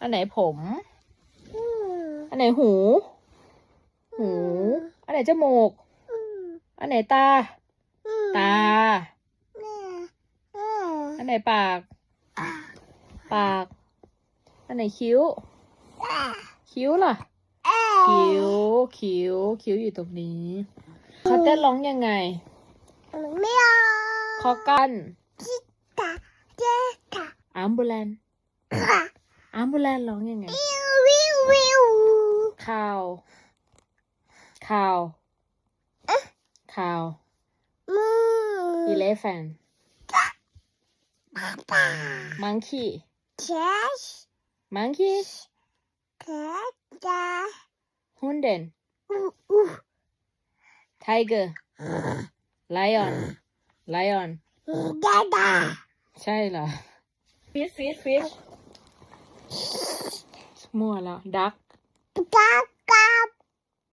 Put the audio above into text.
อันไหนผมอันไหนหูอันไหนจมูกอันไหนตาอันไหนปากอันไหนคิ้วล่ะคิ้วอยู่ตรงนี้เขาเต้นร้องยังไงไม่เอาคอกันจิตาเจตาอัมบูแลนร้องยังไงวิวข่าวมือ elephant ป่า monkey แคช แคชจา hunden tiger lion ดาดา ใช่เหรอ fish มั่วแล้ว duck ดัก